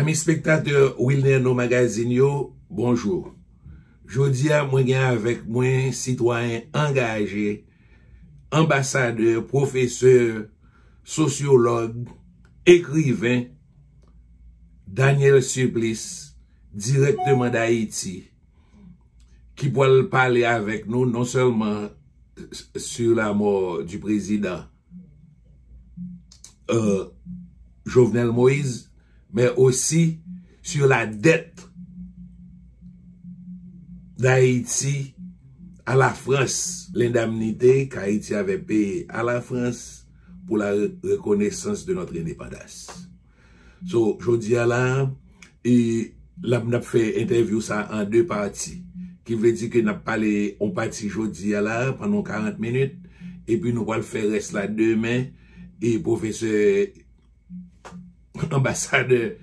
Amis spectateurs Wilner No Magazine yo, bonjour. Jodi a moi gen avec moi citoyen engagé, ambassadeur, professeur, sociologue, écrivain Daniel Supplice, directement d'Haïti, qui pourra parler avec nous non seulement sur la mort du président Jovenel Moïse, mais aussi sur la dette d'Haïti à la France, l'indemnité qu'Haïti avait payée à la France pour la reconnaissance de notre indépendance. So, je dis là, et là, on a fait interview ça en deux parties, qui veut dire que nous avons parlé en partie jeudi là, pendant 40 minutes, et puis nous allons le faire reste là demain, et professeur ambassadeur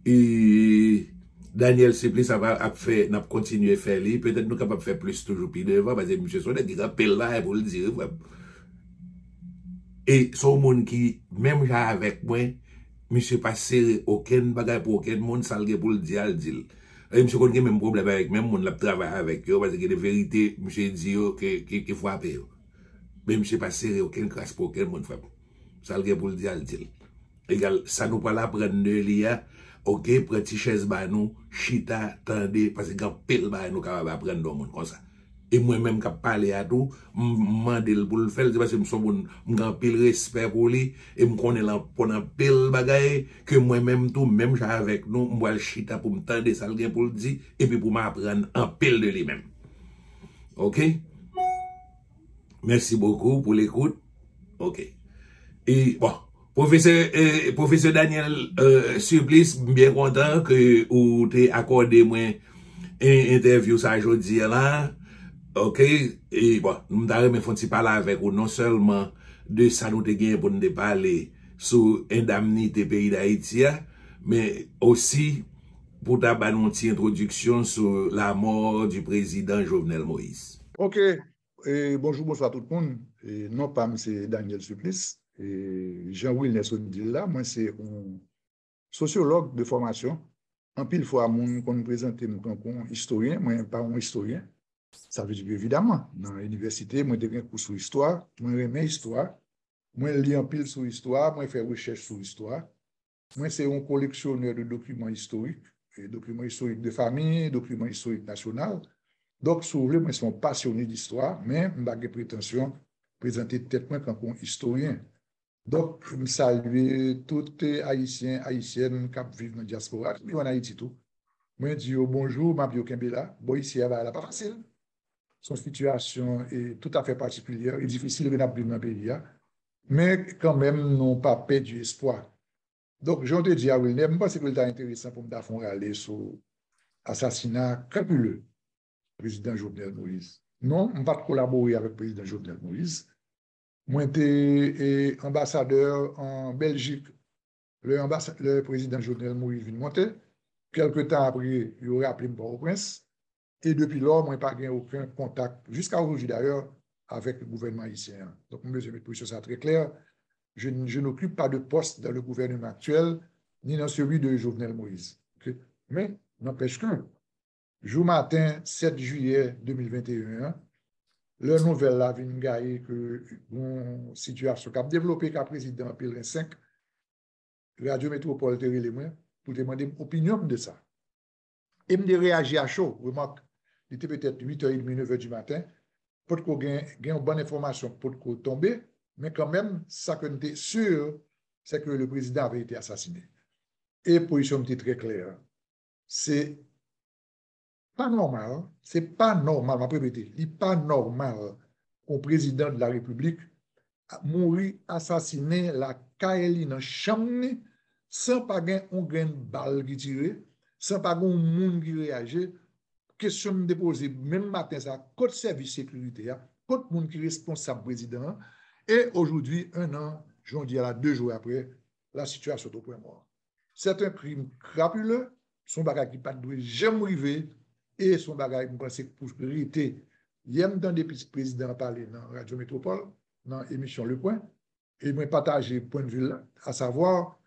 et Daniel Supplice a fait, n'a continué à faire lui. Peut-être nous capables de faire plus toujours plus devant, parce que monsieur Sonnet qui rappelle là pour le dire. Et son monde qui, même là avec moi, monsieur pas serré aucun bagage pour aucun monde, ça le pour le dire, le dire. Et monsieur connaît même problème avec même monde la travaille avec eux, parce que de vérité, monsieur dit qu'il faut appeler. Mais monsieur pas serré aucun crasse pour aucun monde, ça le pour le dire, le dire. Égal, ça nous pas la prendre de l'IA, ok, prenti chaise ba nous, chita, tendez, parce que quand pile ba nous capable apprendre dans monde comme ça. Et moi-même qui parler à tout, m'demande pour le faire, parce que m'gan pile respect pour lui, et m'connais là pendant pile bagaille, que moi-même tout, même j'ai avec nous, m'boile chita pour m'tendre ça le pour le dire, et puis pour m'apprendre en pile de lui-même. Ok? Merci beaucoup pour l'écoute. Ok. Et bon. Professeur Daniel Supplice, bien content que vous t'ayez accordé moi une interview ça aujourd'hui là. OK, et bon, nous avons fait parler avec vous non seulement de ça nous te gagné pour nous parler sur indemnité pays d'Haïti, mais aussi pour ta une introduction sur la mort du président Jovenel Moïse. OK, bonjour, bonsoir tout le monde. Non pas c'est Daniel Supplice. Jean-Will Nelson dit là, moi c'est un sociologue de formation. En pile fois, mon qu'on présente comme historien, moi pas un historien. Ça veut dire évidemment, dans l'université, moi j'ai un cours sur histoire, moi j'aime histoire, moi lis en pile sur histoire, moi fais recherche sur histoire. Moi c'est un collectionneur de documents historiques, documents historiques de famille, documents historiques nationaux. Donc, si vous voulez, moi je suis un passionné d'histoire, mais je n'ai pas de prétention de présenter tête comme un historien. Donc, je salue tous les Haïtiens, Haïtiennes qui vivent dans la diaspora, qui vivent en Haïti tout. Moi, je dis bonjour, je suis Kembela. Bon, ici, elle n'est pas facile. Son situation est tout à fait particulière et difficile de vivre dans le pays. Mais quand même, nous n'avons pas perdu espoir. Donc, je te dis à Wilner, je pense que c'est intéressant pour me faire aller sur l'assassinat crapuleux du président Jovenel Moïse. Non, je ne vais pas collaborer avec le président Jovenel Moïse. Moi, j'étais ambassadeur en Belgique. Le président Jovenel Moïse vient monter. Quelque temps après, il aurait appelé Port-au-Prince. Et depuis lors, moi, je n'ai pas aucun contact, jusqu'à aujourd'hui d'ailleurs, avec le gouvernement haïtien. Donc, je vais mettre position ça très clair. Je n'occupe pas de poste dans le gouvernement actuel, ni dans celui de Jovenel Moïse. Okay? Mais, n'empêche que, jour matin, 7 juillet 2021, le nouvel la vient gagner que une situation qui a développé qu'à président Pèlerin 5, Radio Métropole de relé pour demander une opinion de ça. Et me réagir à chaud, remarque, il était peut-être 8h30, 9h du matin, pour qu'on ait une bonne information pour qu'on tombe, mais quand même, ça qu'on était sûr, c'est que le président avait été assassiné. Et la position était très claire. C'est pas normal, c'est pas normal, je vais répéter, c'est pas normal qu'un président de la République mourir assassiné la Kaeli dans chambre sans pas un grain de balle qui tire, sans pas un monde qui réagit. Question de déposer même matin ça côté service sécurité, côté monde qui est responsable président. Et aujourd'hui, un an, j'en dis là 2 jours après, la situation est au point mort. C'est un crime crapuleux, son bagage qui pas de jamais arrivé. Et son bagage, je pense que pour vérité, il y a dans des présidents parler dans Radio Métropole, dans l'émission Le Point, et je partage le point de vue là, à savoir,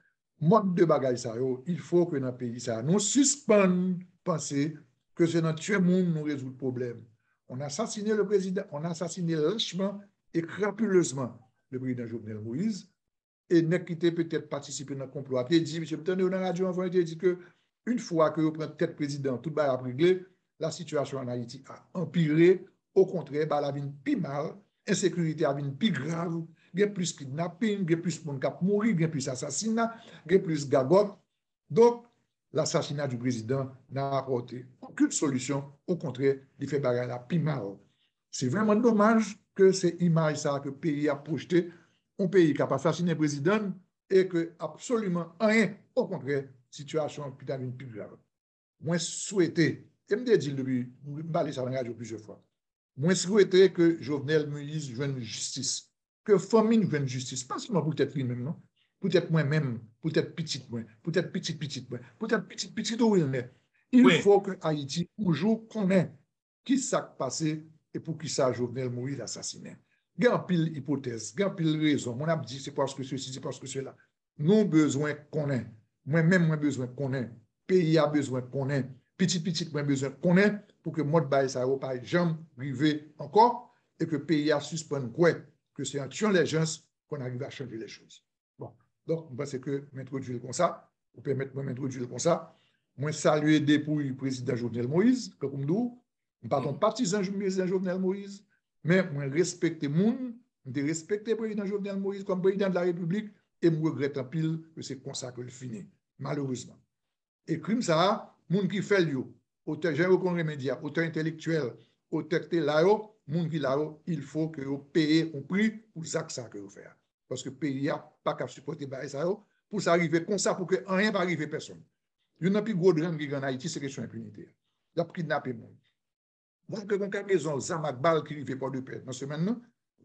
mode de bagage ça yo, il faut que dans le pays ça nous suspend penser que c'est notre tuer monde nous résout le problème. On a assassiné le président, on a assassiné lâchement et crapuleusement le président Jovenel Moïse et n'a quitté peut-être participer dans le complot. Après, il dit, monsieur, dans la radio, on dit que une fois que vous prenez tête président, tout va réglé, la situation en Haïti a empiré. Au contraire, bah, la vie plus mal, insécurité a vie plus grave, il y a plus kidnapping, il y a plus de monde qui mourir, il y a plus assassinat, il y a plus gagote. Donc, l'assassinat du président n'a apporté aucune solution. Au contraire, il fait bagarre la plus mal. C'est vraiment dommage que ces images ça que le pays a projeté, un pays qui a pas assassiné le président et que absolument rien, au contraire, situation putain une plus grave. Moi souhaité, et me dit depuis, je ça dans la radio plusieurs fois. Moi souhaité que Jovenel Moïse joigne justice, que famille joigne justice, pas seulement pour peut-être lui-même, non? Peut-être moi-même, peut-être petite moi, peut-être petite moi, peut-être petite où il est. Il faut que Haïti toujours connaisse qui s'est passé et pour qui ça Jovenel Moïse assassiné. Il y a pile hypothèse, il y a pile raison. Mon a dit c'est parce que ceci, c'est parce que cela. Nous besoin qu'on ait. Moi-même, moi besoin qu'on ait. Pays a besoin qu'on ait. Petit, moi besoin qu'on ait pour que mode bail ça va pas jamais arriver encore et que pays a suspendre quoi que c'est en tuant les gens qu'on arrive à changer les choses. Bon, donc je pense que m'introduire comme ça, vous permettez de m'introduire comme ça. Moi saluer depuis le président Jovenel Moïse, comme nous, je ne suis pas partisan du président Jovenel Moïse, mais moi respecter moun, je respecte le président Jovenel Moïse comme président de la République et je regrette en pile que c'est comme ça que le finit, malheureusement. Et crime ça, moun qui fait le auteur général média, auteur intellectuel, auteur là, moun qui là, il faut que vous payiez un prix pour ça que vous faites. Parce que le pays n'a pas qu'à supporter ça pour ça arriver comme ça, pour que rien ne arrive à personne. Il y a un plus gros drame qui est en Haïti, c'est question d'impunité. Il y a kidnappé le monde. Donc, il y a raison, Zamak Bal qui arrive pas de paix dans ce semaine.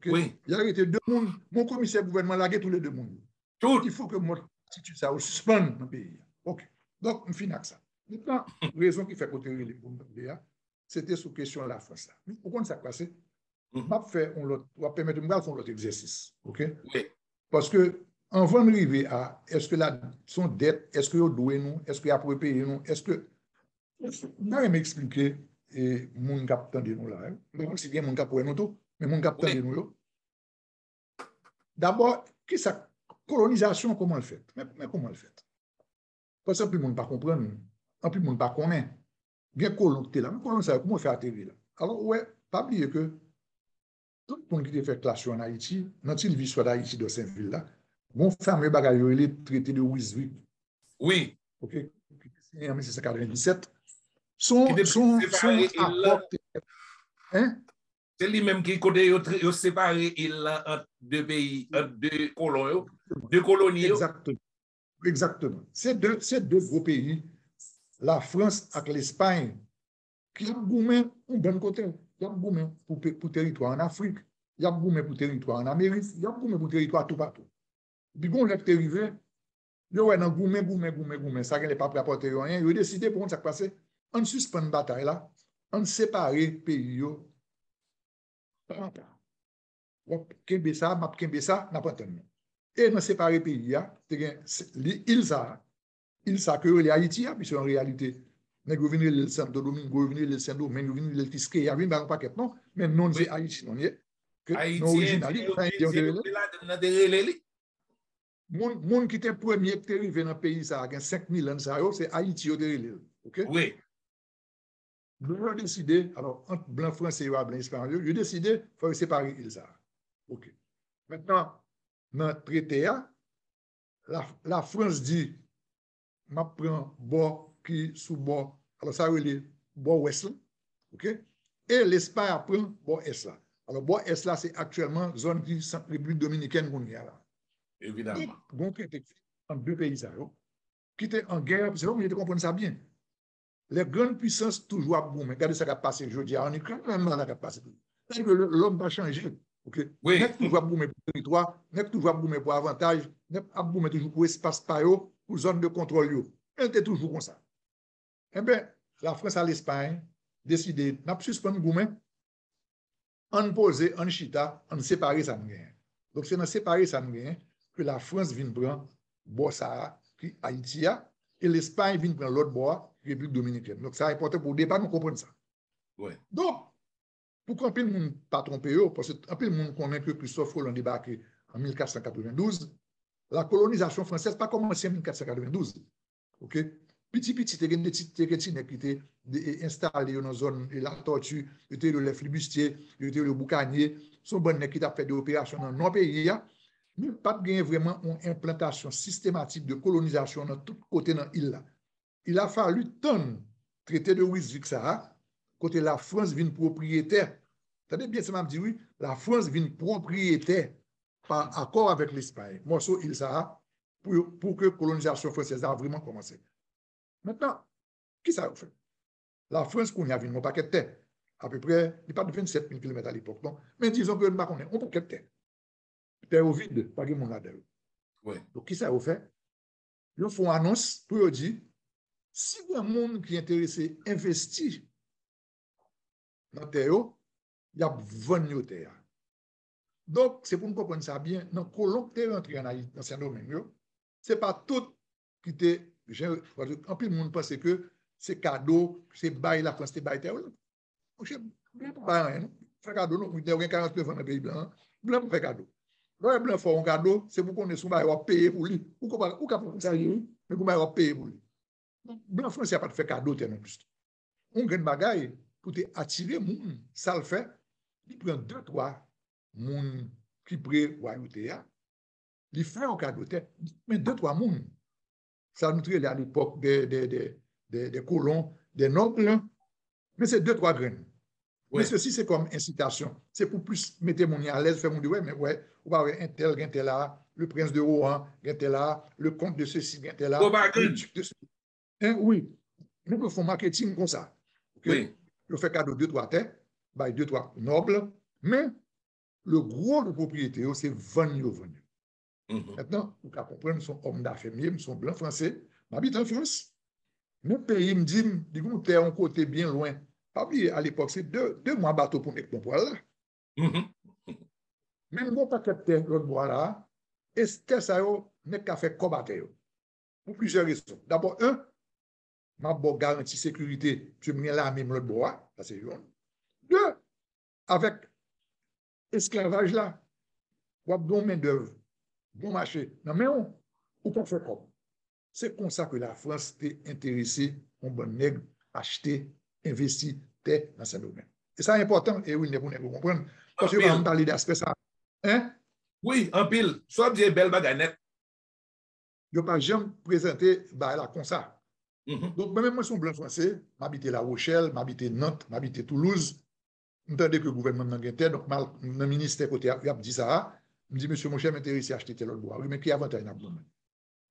Oui. Il y a été deux mondes. Mon commissaire gouvernement l'a tous les deux mondes. Tout. Il faut que moi, si ça, suspende dans le pays. OK. Donc, on finit avec ça. Maintenant, la raison qui fait côté les c'était sous question de la France. Pourquoi ça passe? On va permettre de faire un autre exercice. OK? Oui. Parce que, avant d'arriver à est-ce que son dette, est-ce que vous doit nous, est-ce qu'il y a pour payer nous, est-ce que. Je vais m'expliquer, et mon capitaine de nous là. C'est bien mon capitaine de nous, mais mon capitaine de nous. D'abord, qu'est-ce que colonisation, comment elle fait? Mais comment elle fait? Parce que plus le monde ne comprend pas, plus le monde ne connaît. Bien colonté là, mais comment ça, comment faire atterrir là? Alors, ouais, pas oublier que tout le monde qui a fait classe en Haïti, dans le vie soit d'Haïti de Saint-Ville là, mon fameux bagage, le traité de Wiswick. Oui. OK. En 1697. Son apport. Hein? C'est lui-même qui a séparé entre deux pays, entre deux colons, deux colonies. Exactement. C'est deux gros pays, la France et l'Espagne, qui ont goumé un bon côté. Il y a goumé pour territoire en Afrique, il y a goumé pour territoire en Amérique, il y a goumé pour territoire tout partout. Puis quand on est arrivé, il y a un goumé, ça n'est pas prêt à porter rien. Ils ont décidé pour ça passer. On suspend une bataille là, on sépare les pays. Kembe ça, n'a pas entendu. Et dans séparer les pays, il ça que les Haïti, puis en réalité, nous venons le Santo Domingo, nous venons le Saint-Domingue, nous venons le Tisquet, il y a un paquet, non, mais non, c'est Haïti, non, Haïti, Moun qui était premier qui est arrivé dans le pays, ça a 5000 ans, c'est Haïti, ok? Oui. Nous avons décidé, alors, entre blanc français et blanc espagnol, ils ont décidé qu'il faut séparer l'île. OK. Maintenant, dans le traité, la France dit, je prends bord qui sous bord, alors ça veut dire bord ouest, OK? Et l'Espagne prend bord est là. Alors, bord est là, c'est actuellement zone qui est République dominicaine qu'on y a là. Évidemment. Donc, il était entre deux pays, qui étaient en guerre, c'est vous comprenez ça bien. Les grandes puissances toujours à boum. Regardez ce qui a passé aujourd'hui en Ukraine, même là, qui a passé. L'homme va changer. Okay? Oui. N'est toujours à boumer pour territoire, n'est toujours à boumer pour avantage, n'est à boumer toujours pour espace payo, pour zone de contrôle. Elle était toujours comme ça. Eh bien, la France et l'Espagne décidé n'a pas suspendu boumer, en poser, en chita, en séparer ça. Donc, c'est dans séparer ça que la France vient prendre Bossa, qui Haïti a, et l'Espagne vient prendre l'autre bord, République dominicaine. Donc, c'est important pour le débat, nous comprenons ça. Ouais. Donc, pour qu'un peu le monde pas tromper, parce qu'un peu le monde connaît que Christophe Colomb débarqué en 1492, la colonisation française n'a pas commencé en 1492. OK? Petit, t'es qui étaient installés dans la zone de la tortue, les flibustiers, les boucaniers, sont bonnes qui ont fait des opérations dans nos pays. Nous pas vraiment une implantation systématique de colonisation dans tous côtés dans l'île. Il a fallu tant traité de Wiswick ça, côté la France vient propriétaire. Vous bien, ça m'a dit oui, la France vient propriétaire par accord avec l'Espagne. Morceau île ça pour que la colonisation française a vraiment commencé. Maintenant, qui ça a fait? La France, qu'on y a vu un paquet de terre, à peu près, il n'y a pas de 27 000 km à l'époque, non? Mais disons que nous avons un paquet de terre. Terre au vide, pas de monde là-dedans. Ouais. Donc, qui ça a fait? Ils font une annonce pour dire, si il y a un monde qui est intéressé à investir dans la terre, il y a 20 terre. Donc, c'est pour nous comprendre ça bien. Dans le colon qui est rentré dans ce domaine, ce n'est pas tout qui était. En plus, le monde pense que c'est cadeau, c'est bail la France, c'est bail terre. Je ne pas rien. Faire cadeau, non, il y a 49 ans dans le pays blanc. Blanc pour faire cadeau. Le blanc fait un cadeau, c'est pour qu'on ait son bail, on va payer pour lui. Ou qu'on va ça, mais qu'on va payer pour lui. Blanc français n'a pas de faire cadeau, non plus. On gagne bagaille pour attirer les gens. Ça le fait. Il prend 2-3 gens qui prennent royauté. Il fait un cadeau, mais 2-3 gens. Ça nous traite à l'époque des colons, des nobles, mais c'est 2-3 graines. Ouais. Mais ceci, c'est comme incitation. C'est pour plus mettre mon à l'aise, faire mon dire, ouais, mais ouais, on va avoir un tel là, le prince de Rohan, un tel là, le comte de ceci, un tel là, le duc de ceci. Hein, oui, nous faisons marketing comme ça. Okay? Oui. Je fais cadeau 2-3 terres, 2-3 nobles, mais le gros de propriété, c'est 20 euros. Maintenant, vous pouvez comprendre, son homme d'affaires, son blanc français, m'habite en France. Mon pays me dit, tu es un côté bien loin. Pas oublier, à l'époque, c'est 2 mois bateau pour mettre mon poil là. Même mon paquet de terre, l'autre bois là, et ce ça n'est qu'à faire combattre. Pour plusieurs raisons. D'abord, ma bonne garantie sécurité, je me mets là même l'autre bois, ça c'est une. 2, avec esclavage là, ou bon main d'œuvre, bon marché. Non mais on peut faire comme. C'est comme ça que la France était intéressée en bon nègre, acheter, investir dans ce domaine. Et ça est important, et oui, vous comprenez. Parce que on va parler d'aspect ça. Hein? Oui, en pile. Soit bien belle baganette. Je ne vais pas jamais présenter là comme ça. Donc, même moi, je suis blanc français, j'habite La Rochelle, j'habite Nantes, j'habite Toulouse. J'entendais que le gouvernement n'a pas donc le ministère côté a dit ça. Je me dis, monsieur, mon cher m'intéresse à acheter tel autre bois. Oui, mais qui avantage dans le domaine?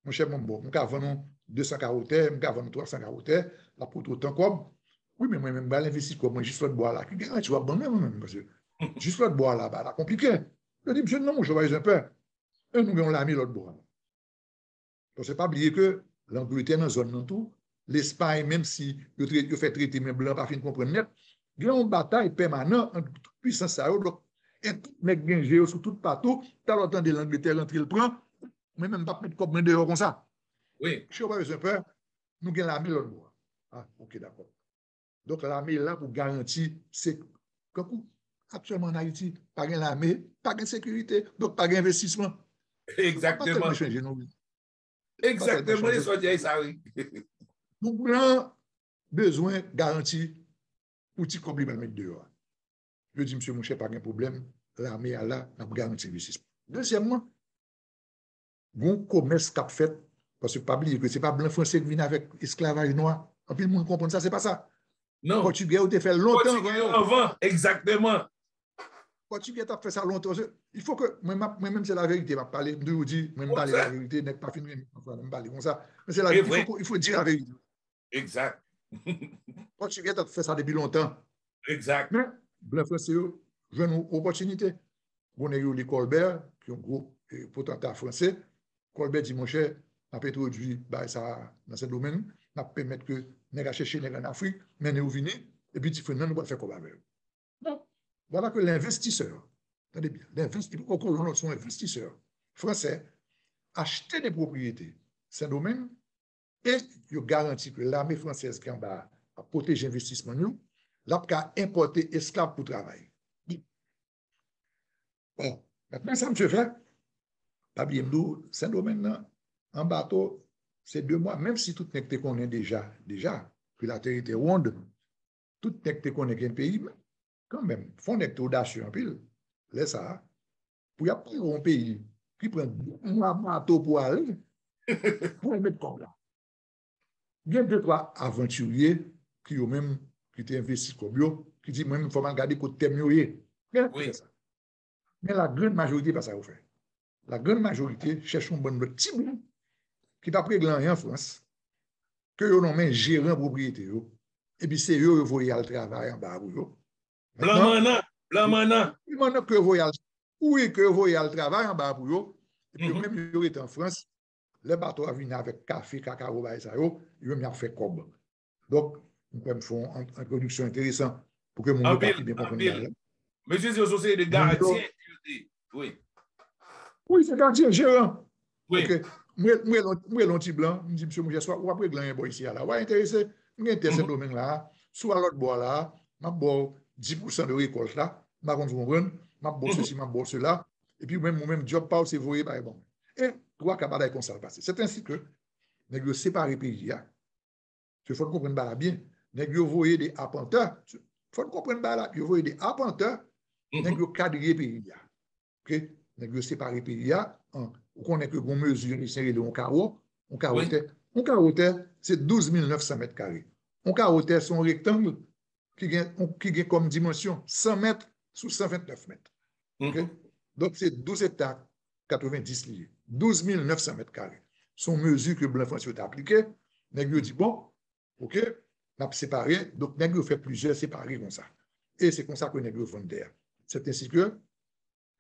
Mon cher, mon bon, je vais vendre 200 carottes, je vais vendre 300 carottes, la poudre autant comme. Oui, mais moi, même, je vais investir comme moi, juste l'autre bois là. Qui garantit, tu vas bon même, parce que juste l'autre bois là, là, compliqué. Je dis, monsieur, non, je vais un peu. Et nous, on l'a mis l'autre bois. Donc, ce n'est pas oublier que l'Angleterre dans la zone dans tout, l'Espagne, même si il fait traiter mes blancs, pas fin de comprendre net, il y a une bataille permanente entre toute puissance. Donc, et tout le mec bien sur tout partout, tu as l'entend de l'Angleterre rentrer le prend, mais même pas mettre comme dehors comme ça. Oui. Je ne sais pas, nous avons l'armée l'autre bois. Ah, ok, d'accord. Donc, l'armée est là pour garantir, c'est comme actuellement en Haïti, pas de l'armée, pas de sécurité, donc pas d'investissement. Exactement. Pas changer, non? Exactement, ils sont dit ça, oui. Nous avons besoin de garantie pour que tu mettre dehors. Je dis, monsieur, mon cher, pas de problème, l'armée est là, pour garantir l'investissement. Deuxièmement, bon commerce qu'a fait, parce que pas oublier que ce n'est pas blanc français qui vient avec esclavage noir. En plus, le monde comprend ça, ce n'est pas ça. Non. Portugais, on fait longtemps avant. Exactement. Portugais a fait ça longtemps. Il faut que, moi-même, c'est la vérité, je vais parler, je vous dis, je vais parler la vérité, n'est pas fini, je vais parler comme ça. Mais c'est la vérité, il faut dire la vérité. Exact. Portugais a fait ça depuis longtemps. Exact. Mais, blanc français, j'ai une opportunité. On a eu les Colbert, qui ont un gros potentat français. Colbert dit, mon cher, on a introduit ça dans ce domaine, on a permis que nous allons chercher en Afrique, mais nous venons, et puis tu fais, non, nous allons faire comme avec. Voilà que l'investisseur, attendez bien, l'investisseur français, acheter des propriétés Saint-Domingue, et il garantit que l'armée française qui en bas a protégé l'investissement, nous, là, a importé esclaves pour travailler. Bon, maintenant, ça me fait, pas bien nous, Saint-Domingue, en bateau, c'est 2 mois, même si tout n'est que qu'on est déjà, que la terre était ronde, tout n'est que qu'on est un pays, quand même, font n'est audacieux en pile. Laisse ça, pour y avoir un pays qui prend un bateau pour aller, pour le mettre comme là. Il y a 2-3 aventuriers qui ont même qui étaient investis comme eux, qui disent même il faut regarder côté thème. Oui. Mais la grande majorité, pas ça vous fait. La grande majorité cherche un bon petit bout qui n'a pas pris rien en France, que vous nommez gérant propriété. Et puis c'est eux qui voyaient le travail en bas. Blanc mana. Maintenant que vous voyez le travail en bas pour eux, et puis même ils étaient en France, les bateaux à venir avec café, cacao, ils ont fait comme. Donc, nous pouvons faire une production intéressante pour que mon pile, bien comprendre. Monsieur, c'est aussi de garantie. Oui. Oui, c'est garantie, gérant. Oui. Ok. Moi, l'anti blanc, je dis, monsieur Moujet, soit, ou après, gagner bon ici, là. Ou intéressé, moi, intéressé domaine là, soit l'autre bois là, m'a bon 10% de récolte là, m'a contre vous comprendre, m'a bon ceci, m'a bon cela, et puis même job pas c'est voyé, bah bon. Et trois camarades comme ça le passé. C'est ainsi que, nous séparer pays, il faut comprendre ça bien. Nous voyez des appanteurs, il faut comprendre ça là, vous voyez des appanteurs, nous cadrer pays. OK? Nous séparer pays, on connaît que bon mesure, c'est un carreau, un carreau, c'est 12 900 mètres carrés. Un carreau, c'est un rectangle qui a comme dimension 100 mètres sur 129 mètres. Okay? Donc, c'est 12 hectares 90 liés. 12 900 mètres carrés. Son mesure que Blanc-François a appliquée, nous dit, bon, OK, on a séparé, donc nous fait plusieurs séparés comme ça. Et c'est comme ça que nous vendons d'air. C'est ainsi que,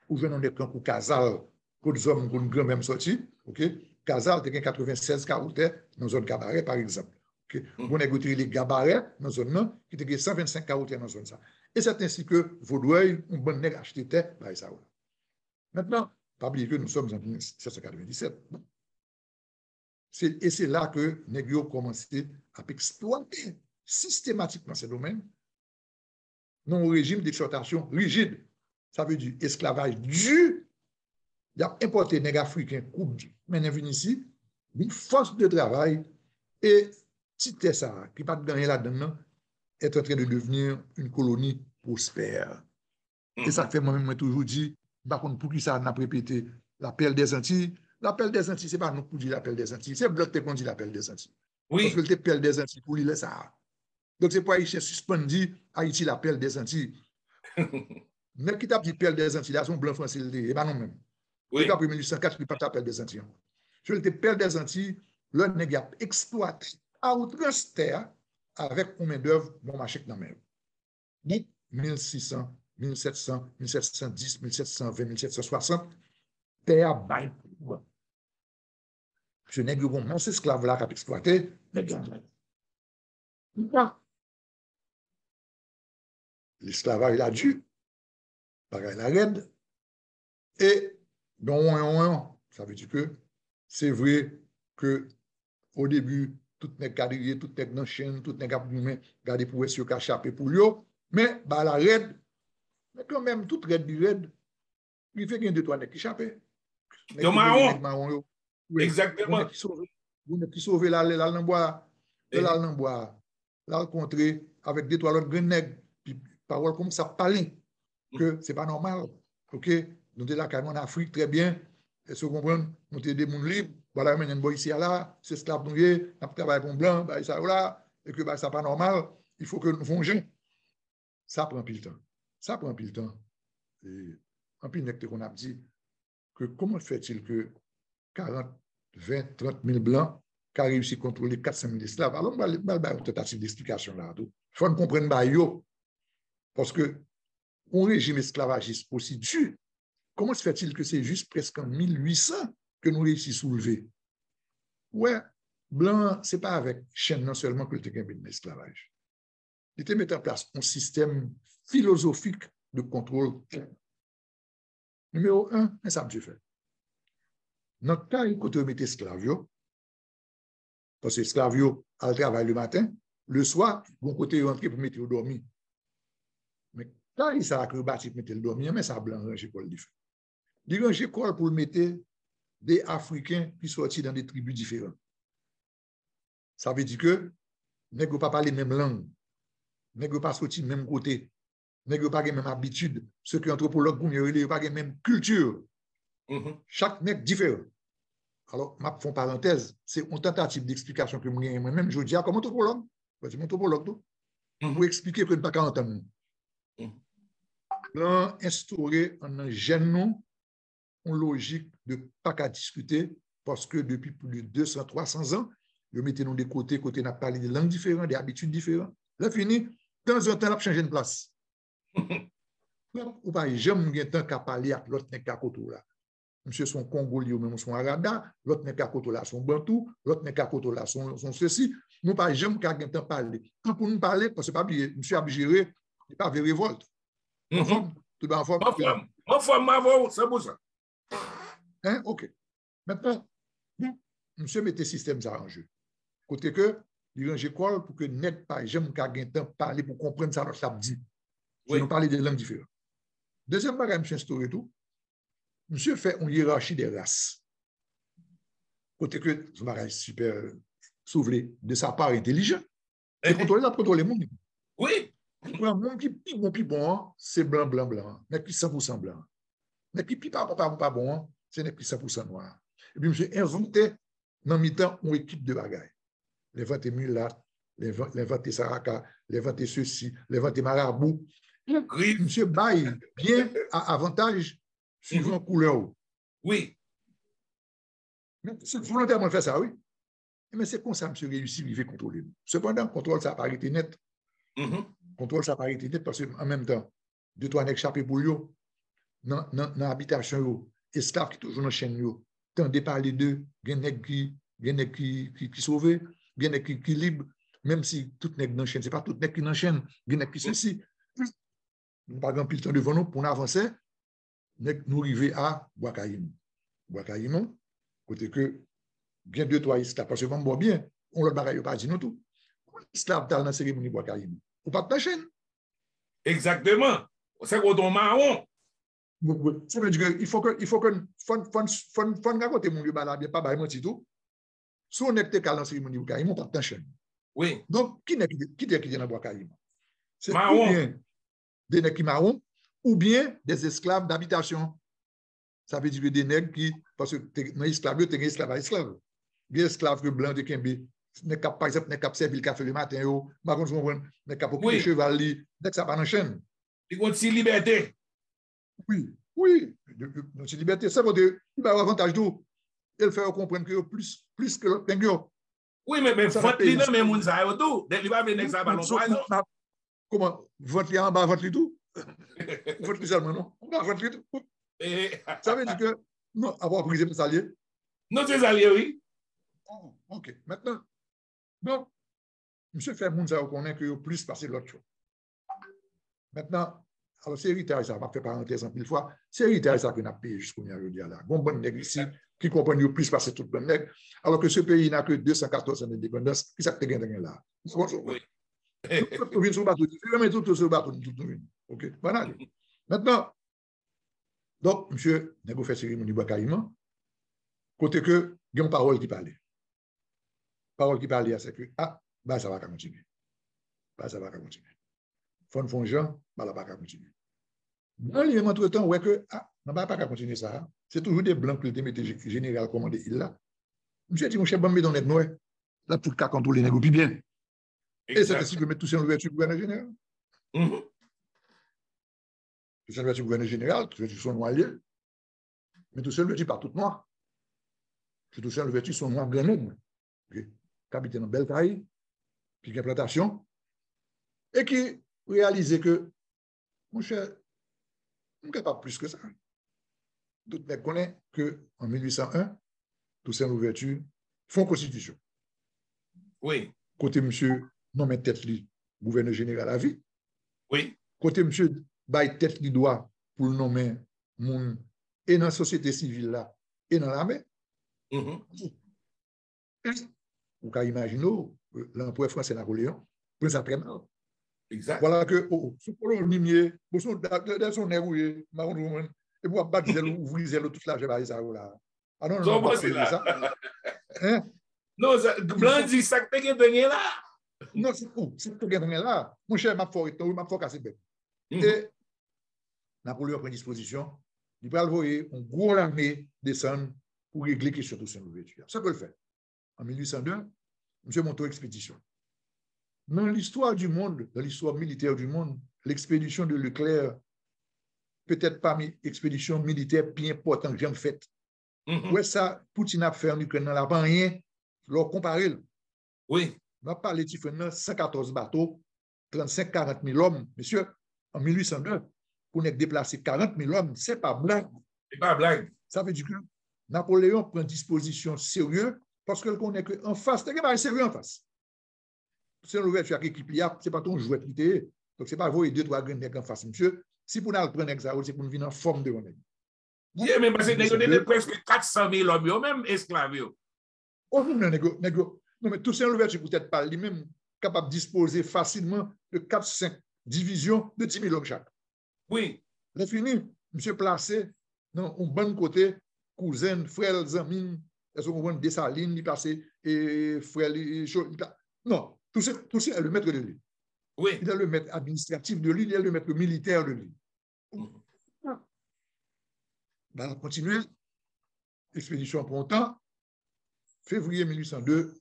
ou venons des plans pour Casal, pour des hommes, pour une grande même sortie, OK, Casal, tu as 96 carotters dans la zone cabaret, par exemple. Okay? On a goûté les gabarets dans la zone là, qui étaient 125 carotters dans la zone ça. Et c'est ainsi que Vaudreuil, un bon nègre acheté terre, par ça. Maintenant, pas oublier que nous sommes en 1797. Et c'est là que Negio a commencé à exploiter systématiquement ces domaines dans un régime d'exploitation rigide. Ça veut dire esclavage dur. Il a importé les africains, maintenant venus ici, une force de travail, et Tite ça, qui pas de gagner là-dedans, est en train de devenir une colonie prospère. Et ça fait moi-même toujours dit, par contre, pour qui ça n'a pas répété l'appel des Antilles. L'appel des Antilles, ce n'est pas nous pour dire l'appel des Antilles, c'est Bloc qui dit l'appel des Antilles. Oui. Parce que l'appel des Antilles, pour lui, ça. Donc, c'est pas Haïtien suspendu, Haïti l'appel des Antilles. Mais qui t'a dit l'appel des Antilles, là, son blanc français, et pas non même. Oui. Depuis 1804, il n'y a pas l'appel des Antilles. Je l'appel des Antilles, le nègre a exploité à outrance terre avec combien d'œuvres bon marché dans même. 1600, 1700, 1710, 1720, 1760, terre baille. Ce nègre bon, non, c'est esclave là qui a exploité, l'esclavage il a dû, pareil la raide, et donc ça veut dire que c'est vrai que au début, tout n'est quadrillé, tout n'est dans chaîne, tout n'est gardé pour essayer de échapper pour lui, mais bah, la raide, mais quand même, toute raide du raide, il fait qu'il y a 2-3 nègres qui échappent. Marron. Exactement. Vous qui sauvez là dans bois, là dans bois, là rencontrer avec 2-3 autres grands nègres, puis parole comme ça parler que c'est pas normal. OK, nous sommes là en Afrique très bien. Est-ce que vous comprenez? Nous sommes des gens libres. Voilà, nous sommes ici là, c'est esclave nous nous travaillons pour blanc, ça là, et que ça pas normal. Il faut que nous fongions. Ça prend plus de temps. Ça prend plus de temps. Et en plus, on a dit que comment fait-il que 40, 20, 30 000 blancs qui réussi à contrôler 400 000 esclaves? Alors, on va une tentative d'explication là. Il faut comprendre parce que un régime esclavagiste aussi dur, comment se fait-il que c'est juste presque en 1800 que nous réussissons à soulever? Ouais, blanc, ce n'est pas avec chaîne non seulement que le gagné de l'esclavage. Il était mis en place un système philosophique de contrôle. Numéro 1, ça me fait. Notre cas, il faut mettre esclave, parce que esclaves yo al travail le matin, le soir, bon côté rentrer pour mettre au dormir. Mais quand il s'est acrobatique mettre le dormir, mais ça blanc ranger pour le différent. Il ranger quoi pour mettre des Africains qui sortent dans des tribus différentes. Ça veut dire que nèg pas parler même langue, nèg pas sorti même côté, nèg pas même habitude, ceux qui anthropologues pour mieux pas même culture. Chaque nèg différent. Alors, ma font parenthèse, c'est une tentative d'explication que moi-même je dis à comme anthropologue, je suis anthropologue tout, pour expliquer que nous ne pas qu'à entendre. Là, instaurer un gêne une logique de pas qu'à discuter parce que depuis plus de 200, 300 ans, nous mettons des côtés, n'a parlé de langues différentes, des habitudes différentes. Là, fini, de temps en temps, on a changé de place. Ou pas, j'aime bien temps qu'à parler avec l'autre n'est qu'à côté là. Monsieur son Congolais ou même son Arada, l'autre n'est qu'à côté là, son Bantou, l'autre n'est qu'à côté là, son ceci. Nous pas j'aime qu'à temps parler. Quand pour nous parler, parce que pas oublier, monsieur a géré, il pas vers révolte. Tout en forme. En forme, c'est pour ça. Hein, OK. Maintenant, monsieur mettez système ça en jeu. Côté que, il range quoi pour que net pas, j'aime qu'à temps parler pour comprendre ça, ça dit. Oui. Nous parler des langues différentes. Deuxième bagage, monsieur instauré tout. Monsieur fait une hiérarchie des races. Côté que, ce bagage super soulevé de sa part intelligent, c'est contrôler le monde. Oui. Un monde qui est bon, c'est blanc, blanc, blanc. Mais qui 100% blanc. Mais qui pas bon, c'est 100% noir. Et puis, monsieur inventé dans mi-temps une équipe de bagailles. L'inventé Mulat, l'inventé Saraka, l'inventé ceci, l'inventé Marabout. Monsieur Baye, bien à avantage suivant couleur. Oui. Mais c'est volontairement fait ça, oui. Mais c'est comme ça, monsieur réussit, il veut contrôler. Cependant, contrôle ça par été net. Contrôle ça par été net parce qu'en même temps, deux, trois nègres échappés pour eux, dans l'habitation, esclaves qui toujours dans la chaîne, tendez parler d'eux, il y a des nègres qui sauvent, il y a des nègres qui libre, même si tout nègre dans la chaîne, ce n'est pas tout nègre qui dans la chaîne, il y a des nègres qui ceci. Nous n'avons pas le temps devant nous pour avancer. Nous arrivons à Boakaïm. Boakaïm, côté que, bien deux, trois esclaves, parce que bon, bien, on le bagaille pas dit nous tout. Esclaves dans la cérémonie Boakaïm. Ou pas de la chaîne. Exactement. C'est quoi ton marron? Ça veut dire qu'il faut que, fon raconter mon lieu, bien pas menti tout. Si on est dans la cérémonie Boakaïm, on pas de la chaîne. Oui. Donc, qui est dans Boakaïm? C'est marron. Ou bien des nègres qui marron, ou bien des esclaves d'habitation. Ça veut dire que des nègres qui, parce que dans l'esclavage, tu as esclave à esclave. Des esclaves que blancs de Kembe, par exemple, n'est cap servir le café le matin, n'est cap occuper le cheval, n'est ça pas dans la chaîne. Il continue liberté. Oui, c'est liberté. Ça veut dire qu'il va avoir avantage tout. Il fait comprendre que plus que l'autre penguin. Oui, mais vote li nan men moun sa yo tout. Il va venir ça ballon poison. Comment vote li en bas, vote li tout? Vote li seulement, non? On va vote li tout. Ça veut dire que, non, avoir brisé mes alliés. Non, c'est alliés, oui. Oh, OK. Maintenant, donc, monsieur fait moun sa yo connaît que plus passer l'autre chose. Maintenant, alors c'est héritage ça, va faire parenthèse en pile fois, c'est héritage ça qu'on a payé jusqu'au aujourd'hui là. Bon bon nègre ici qui comprennent plus passer tout bon nègre, alors que ce pays n'a que 214 ans d'indépendance, qui ça te gagne là. Oui. Tout vient sur le bateau, tout sur le bateau, tout. OK. Voilà. Maintenant, donc, monsieur, nègre fait cérémonie Boakaïm, côté que, il y a une parole qui parlait. Parole qui parlait, c'est que, bah, ça va continuer. Bah, ça va continuer. Fon Jean, bah, là, pas continuer. Dans les entre-temps, ouais que, non, bah, pas continuer ça. C'est toujours des blancs qui mettent général commandé il là. Monsieur dit, mon chef, bon, mais dans les noirs, là, tout le cas contrôler nègre, puis bien. Et c'est ainsi que mettre tout ça en ouverture du gouverneur général. Tout ça en ouverture du gouverneur général, tout ça son noir lié. Mais tout ça en ouverture par tout noir. Tout ça en ouverture son noir grand nègre. Qui habite dans Belle-Caille, qui a plantation, et qui réalisait que, mon cher, on n'est pas plus que ça. Tout le monde connaît qu'en 1801, tout ça en ouverture, font constitution. Oui. Côté monsieur, nommé tête li, gouverneur général à vie. Oui. Côté monsieur, bail tête li droit pour le nommer moun, et dans la société civile là, et dans l'armée. Vous pouvez imaginer, l'empereur français Napoléon, prenez ça très mal. Exact. Voilà que, ce colonimier, pour son négoué, et pour battre zèle, ouvrir zèle, toute la jeva, ça, là. Ah non, non, pas c'est là. ça. Hein? Non, blanc dit ça que tu gagné là. Non, c'est où? C'est que tu gagné là. Mon cher, m'a fait casser bête. Et Napoléon prend disposition, il va envoyer une grosse armée descendre pour régler la question de son ouverture. Ça peut le faire. En 1802, M. monte expédition. Dans l'histoire du monde, dans l'histoire militaire du monde, l'expédition de Leclerc, peut-être parmi les expéditions militaires plus importantes que j'ai faites. Ouais, ça, Poutine a fait en Ukraine, n'a pas rien, leur comparer. Oui. On a parlé de 114 bateaux, 35-40 000 hommes. Monsieur, en 1802, pour nous déplacer 40 000 hommes, ce n'est pas blague. C'est pas blague. Ça veut dire que Napoléon prend disposition sérieuse parce qu'il connaît qu'en face, il n'y a pas sérieux en face. C'est l'ouverture qui équipe, ce n'est pas ton jouet qui t'est. Donc, ce n'est pas vous et deux, trois graines en face, monsieur. Si vous n'allez prendre ça, c'est pour nous venir en forme de vous. Oui, mais parce que nous avons presque 400 000 hommes, même esclaves. Oh, non, mais tout ça, l'ouverture peut-être pas lui-même capable de disposer facilement de 4-5 divisions de 10 000 hommes chaque. Oui. C'est fini. Monsieur placé dans un bon côté, cousin, frère, amis, est-ce qu'on voit Dessalines, il placé, et frère, non, tout ça est le maître de l'île. Oui. Il est le maître administratif de l'île, il est le maître militaire de l'île. On continue. L'expédition prend temps. Février 1802,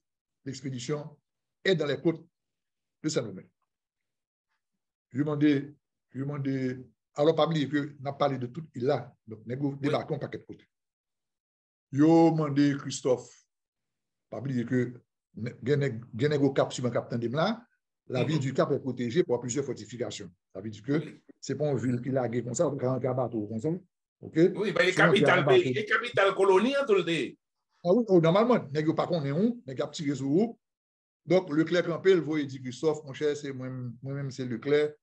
l'expédition est dans les côtes de Saint-Domingue. Je demandais, alors pas oublier que n'a parlé de toute île là, donc nous débarquons par quatre côtés. Je demandé Christophe, pas oublier que Genego Cap sur un capitaine de là, la ville du Cap est protégée par plusieurs fortifications. Ça veut dire que c'est pas une ville qui l'a comme ça, on peut rentrer à bateau comme ça. Okay? Oui, mais les capitales pays, les capitales colonies, tout le temps. Ah oui, normalement, nous n'avons pas qu'on est où, nous avons un petit réseau. Donc, Leclerc campé, il voit, il dit Christophe, mon cher, c'est moi-même, c'est Leclerc.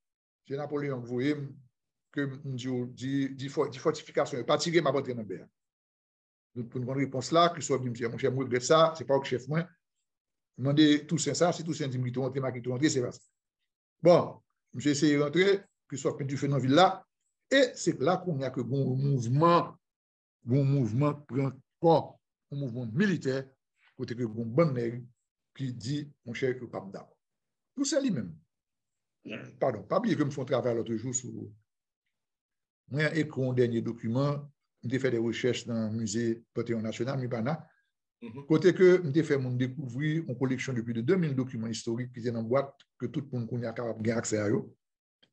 C'est Napoléon, vous voyez, que dit fortification, pas tirer ma bonne mer. Donc, pour une réponse là, Christophe dit, mon cher, moi, je regrette ça, c'est pas au chef, moi. Demandez tout ça, si tout ça dit, tu rentres, tu rentres, c'est pas ça. Bon, j'ai essayé de rentrer, Christophe Pintu fait dans la ville là, et c'est là qu'on a que bon mouvement prend corps, un mouvement militaire, côté que bon bon nègre qui dit, mon cher, que pas d'accord. Tout ça lui-même. Pardon, pas oublier que je me fais un travail l'autre jour sur. Moi, j'ai écrit un dernier document, j'ai fait des recherches dans le musée Panthéon National, Mipana. Côté que j'ai fait découvrir une collection de plus de 2000 documents historiques qui sont dans la boîte, que tout le monde connaît capable de accès à eux.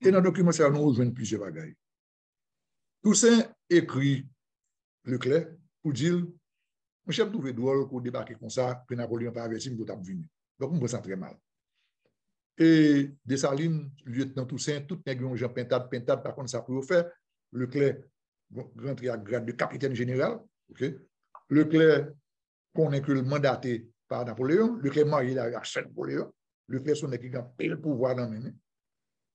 Et dans le document, ça nous rejoint plusieurs bagages. Tout ça écrit Leclerc pour dire, mon chef trouvé drôle pour débarquer comme ça, que Napoléon n'a pas averti, mais qu'il venu. Donc, on me sent très mal. Et Dessalines, lieutenant Toussaint, tout les gens pintade, par contre, ça peut faire. Leclerc rentre à grade de capitaine général. Okay? Leclerc connaît que le mandaté par Napoléon. Leclerc marié à Napoléon. Leclerc son équipe a le pouvoir dans le même.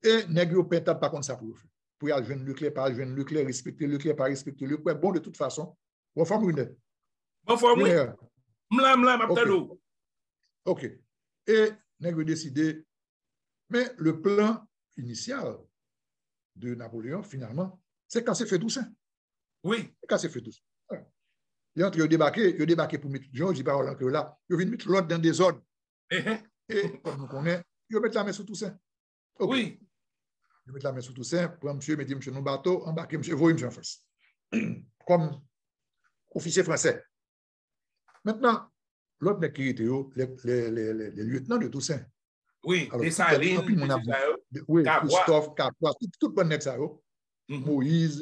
Et négro pintade, par contre, ça peut faire. Pour y aller jeune Leclerc, pas jeune Leclerc, respecter Leclerc, pas respecter Leclerc. Bon, de toute façon, on va faire une. Bon, faut oui. OK. Et négro décidé. Mais le plan initial de Napoléon, finalement, c'est quand c'est fait tout ça. Oui. C'est quand c'est fait tout ça. Il entre débarqué pour mettre Jean, je dis pas que là, il vient mettre l'ordre dans des ordres. Et comme nous connaissons, il met la main sur tout ça. Okay. Oui. Il met la main sur tout ça, prend monsieur, me dit, monsieur, nos bateaux, embarquez, monsieur, voyez, monsieur en face. Comme officier français. Maintenant, l'autre qui était les lieutenants de Toussaint. Oui, Dessalines, oui, Christophe, Capois, tout le monde n'est ça. Moïse,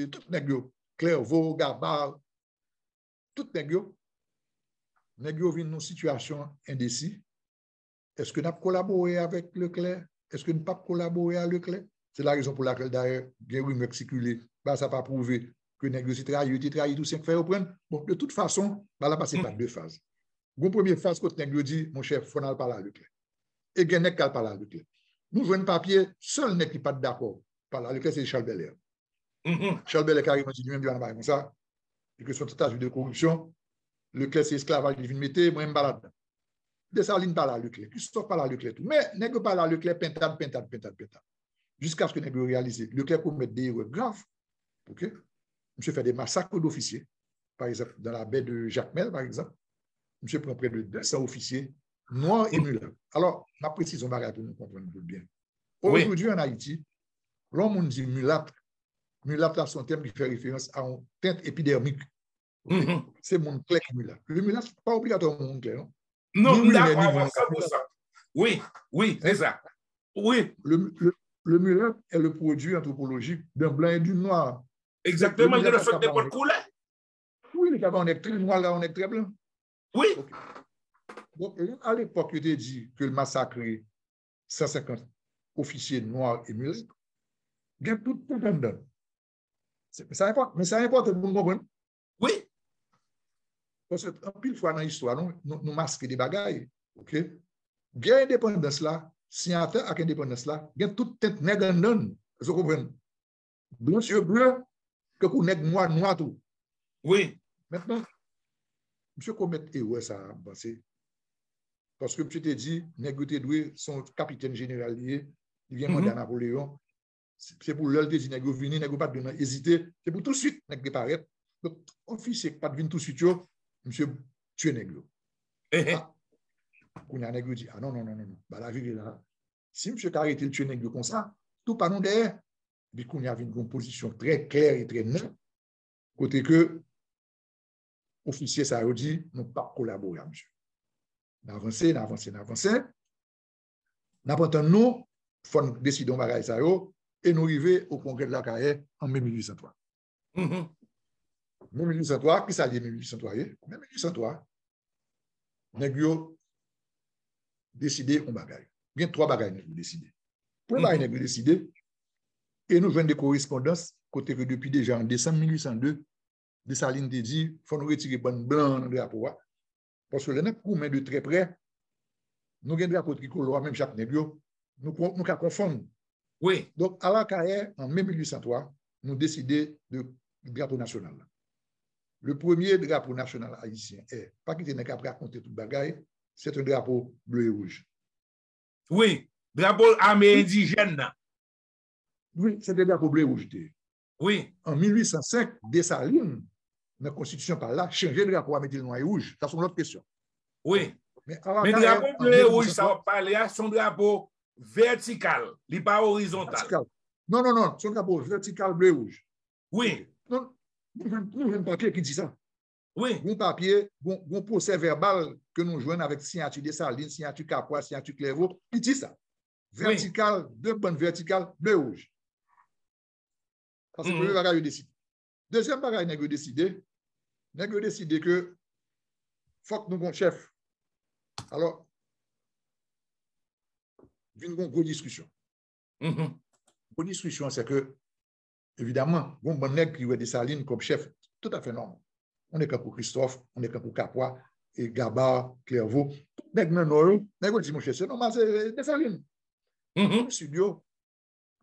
tout le monde, Clairvaux, Gabard, tout le monde. Nous vient dans une situation indécise. Est-ce que nous avons collaboré avec Leclerc? Est-ce que nous n'avons pas collaboré avec Leclerc? C'est la raison pour laquelle, d'ailleurs, bien oui, mais circulé, ça n'a pas prouvé que nous avons trahi tout 5 faire reprendre. Bon, de toute façon, là, passé par deux phases. La première phase, quand nous dit, mon chef, il faut parler avec Leclerc. Et il y a un qui parle avec Leclerc. Nous jouons un papier, seul n'est qui n'est pas d'accord. Par là, Leclerc, c'est Charles Belair. Charles Belair, carrément, dit lui-même, il y a comme ça. Et que son tâche de corruption, Leclerc, c'est esclavage, il vient de mettre, moi, je me balade. Dessalines par la Leclerc, Christophe par la Leclerc, tout. Mais nèg par la Leclerc, pentade. Jusqu'à ce que nèg réalise, Leclerc commet des erreurs graves. OK? Monsieur fait des massacres d'officiers. Par exemple, dans la baie de Jacmel, par exemple, monsieur prend près de 200 officiers noirs et mulâtres. Alors, ma précision va pour nous comprendre bien. Aujourd'hui, en Haïti, l'homme dit mulâtre. Mulâtre, c'est un terme qui fait référence à une teinte épidermique. Okay? C'est mon clair mulâtre. Le mulâtre, ce n'est pas obligatoire mon clair. Non, d'accord, ça. Oui, c'est ça. Oui. Le mulâtre est le produit anthropologique d'un blanc et d'une noire. Exactement, il y a le fait de bonne couleur. Oui, les gars, on est très noir, là, on est très blanc. Oui. Okay. Donc, à l'époque, il était dit que le massacre 150 officiers noirs et mulâtres, il y a tout dedans. Mais ça importe de nous comprendre. Oui. Parce que, en pile fois dans l'histoire, nous masquons des bagailles. OK? Bien indépendance là, signateur avec indépendance là, il y a toute tête nègre non. Vous comprenez? Blanc sur blanc, que vous nègre noir tout. Oui. Maintenant, monsieur commet erreur ça a pensé. Parce que monsieur te dit, nègre te doué son capitaine général lié, il vient demander à Napoléon. C'est pour l'heure de dire nègre venir, nègre pas hésiter, c'est pour tout de suite nègre paraître. Donc officier pas de venir tout de suite, monsieur tuer nègre. Qu'on a nègre dit ah non, bah la vie est là. Si monsieur a arrêté de tuer nègre comme ça, tout pas non derrière. Puis qu'on a une position très claire et très nette côté que officier ça a dit nous pas collaborer monsieur. N'avancer. N'importe nous faut décider bagaille ça et nous arriver au congrès de la CAE en mai 1803. 1803, qui ça dit 1803? 1803, nèg décidé on bagaille. Bien trois bagailles nèg décidé. Pour bagaille nèg décidé et nous venons des correspondances côté que depuis déjà en décembre 1802 Dessalines te dit faut nous retirer bonne blanc dans drapeau parce que le nèg met de très près nous gagne drapeau tricolore même chaque nèg nous ca confondre. Oui. Donc à la CAE en mai 1803 nous décidé de drapeau national. Le premier drapeau national haïtien est pas qui n'est qu'à raconter toute bagaille, c'est un drapeau bleu et rouge. Oui, drapeau armée indigène. Oui, c'est un drapeau bleu et rouge. Oui. En 1805, Dessalines, dans la Constitution par là, changé le drapeau à mettre le noir et rouge. Ça, c'est une autre question. Oui. Mais le drapeau bleu et rouge, ça va parler à son drapeau vertical, il n'est pas horizontal. Vertical. Non, son drapeau vertical bleu et rouge. Oui. Non, nous avons un papier qui dit ça. Oui. Un papier, un procès verbal que nous jouons avec signature Dessalines, signature Capois, signature Clairvaux, qui dit ça. Vertical, deux bonnes verticales, bleu et rouge. Ça, c'est le premier bagage décidé. Deuxième bagage, nous avons décidé que faut que nous avons un chef. Alors, une grosse discussion. Une discussion, c'est que, évidemment, on bon nègre qui veut Dessalines comme chef, tout à fait normal. On est comme pour Christophe, on est comme pour Capois, et Gabard, Clairvaux. Nègre non, nègre dit, mon chef, c'est normal, c'est Dessalines. Le studio,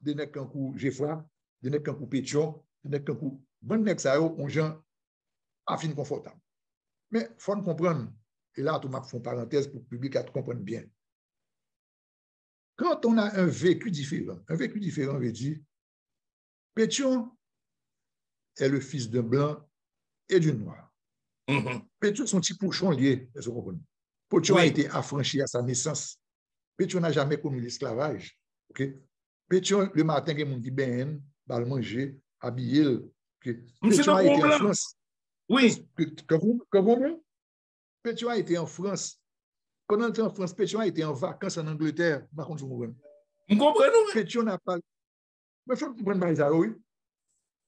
des nègres comme pour Geoffroy, des nègres comme pour Pétion, des nègres comme pour bon nègre, ça on gens affine confortable. Mais il faut comprendre, et là, tout le monde fait une parenthèse pour que le public comprenne bien. Quand on a un vécu différent veut dire, Pétion est le fils d'un blanc et d'une noire. Pétion, son petit pouchon lié, vous comprenez? Pétion a été affranchi à sa naissance. Pétion n'a jamais connu l'esclavage. Okay? Pétion, le matin, il y a des gens qui baignent, va le manger, habiller. Okay? Pétion a été en France. Oui. Quand vous Pétion a été en France. Quand on était en France, Pétion a été en vacances en Angleterre. Par contre, vous comprenez? Pétion n'a pas. Mais il faut comprendre ça, oui.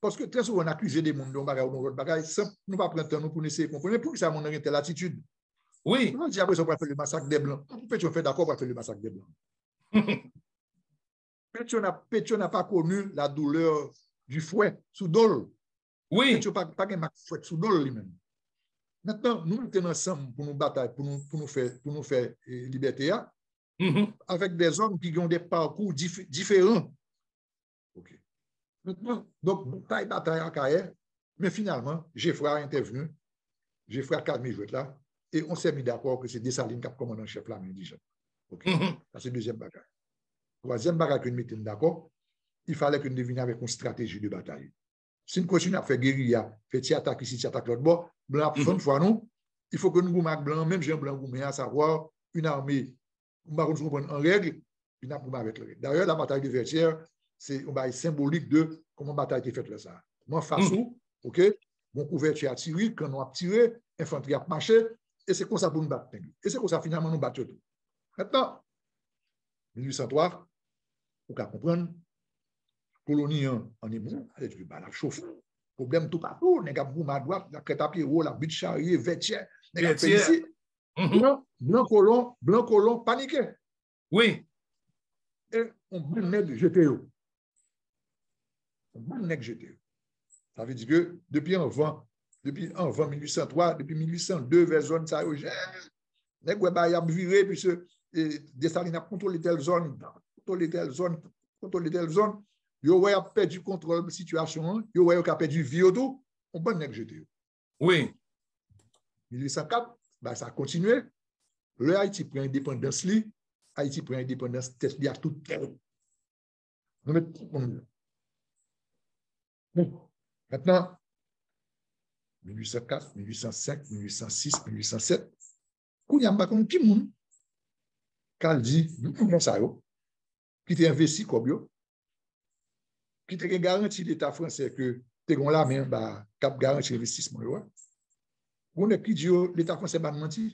Parce que très souvent, on accuse des gens de bagaille ou d'autres bagaille, sans nous pas prendre temps pour essayer de comprendre. Pour que ça, on a une telle attitude. Oui. On dit après, on va faire le massacre des Blancs. Pétion fait d'accord pour faire le massacre des Blancs. Pétion n'a pas connu la douleur du fouet sous dol. Oui. Pétion n'a pas un fouet sous dol lui-même. Maintenant, nous mettons ensemble pour nous batailler, pour nous faire liberté, avec des hommes qui ont des parcours différents. Okay. Maintenant, donc, bataille à Kaye, mais finalement, Geoffroy a intervenu, Geoffroy a calmé jouet là, et on s'est mis d'accord que c'est Dessalines qui a commandé en chef l'armée indigène. OK? Ça, c'est deuxième bagage. Troisième bagage que nous mettons d'accord, il fallait que nous devinions avec une stratégie de bataille. Si nous continuons à faire guérilla, faire tir attaque ici, tir attaque l'autre bord, blanc, fois nous, il faut que nous goumons blanc, même Jean Blanc goumé, à savoir une armée, nous en règle, puis nous avec le règle. D'ailleurs, la bataille de Vertières, c'est un bail symbolique de comment la bataille a été faite là ça. Moi, face où, OK, mon couverture a tiré, quand on a tiré, l'infanterie a marché, et c'est comme ça pour nous battre. Et c'est comme ça finalement nous battre tout. Maintenant, 1803, vous pouvez comprendre, colonie en hébreu, la chauffe. Problème tout partout, les gars boum à droite, la crête à pied haut, la butte charrier, Vertières, les gars fait ici. Blanc colon, paniqué. Oui. Et on bon nègre jeté. Ça veut dire que depuis en 1803, depuis 1802, vers zone ça, les gars y a viré, puis Dessalines a contrôlé telle zone, yo a perdu contrôle de la situation, yo a perdu vie tout, on bon nègre jeté. Oui. 1804, bah, ça a continué. Le Haïti prend indépendance, Haïti prend indépendance, test à tout. Maintenant, 1804, 1805, 1806, 1807, il y a un petit monde qui dit, qui t'a investi comme yo, qui t'a garanti l'État français que t'es là, mais cap garanti l'investissement. On est qui dit l'État français va mentir.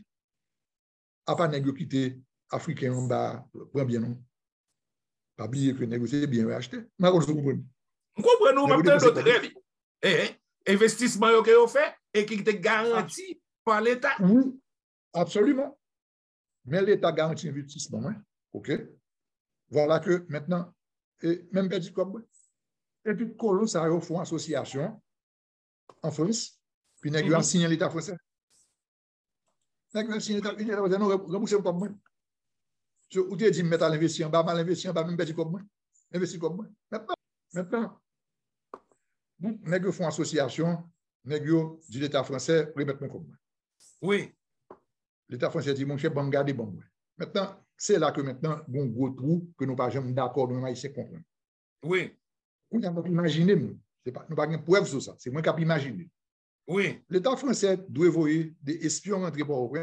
À part négocier quitter africain on va prendre bien non. Pas oublier que négocier bien acheter. Mais on comprend nous même dans d'autres investissement que vous fait et qui est garanti par l'État. Oui, absolument. Mais l'État garantit l'investissement. OK. Voilà que maintenant, et même petit comme et puis colon ça ils font association en France, puis négocier signé l'État français. Négocier l'État français non rembourser comme moi. Ou tu dis mettre à l'investir en bas, mal investir en bas même petit comme moi. Investir comme moi. Maintenant nèg font association, nèg dit l'État français remettre moi comme moi. Oui. L'État français dit mon cher bon garder bon. Maintenant, c'est là que maintenant bon gros trou que nous pas jamais d'accord nous haïtiens comprendre. Oui. On a pas imaginer c'est pas nous pas de preuve sur ça, c'est moi qui imaginer. Oui. L'État français doit envoyer des espions rentrer pour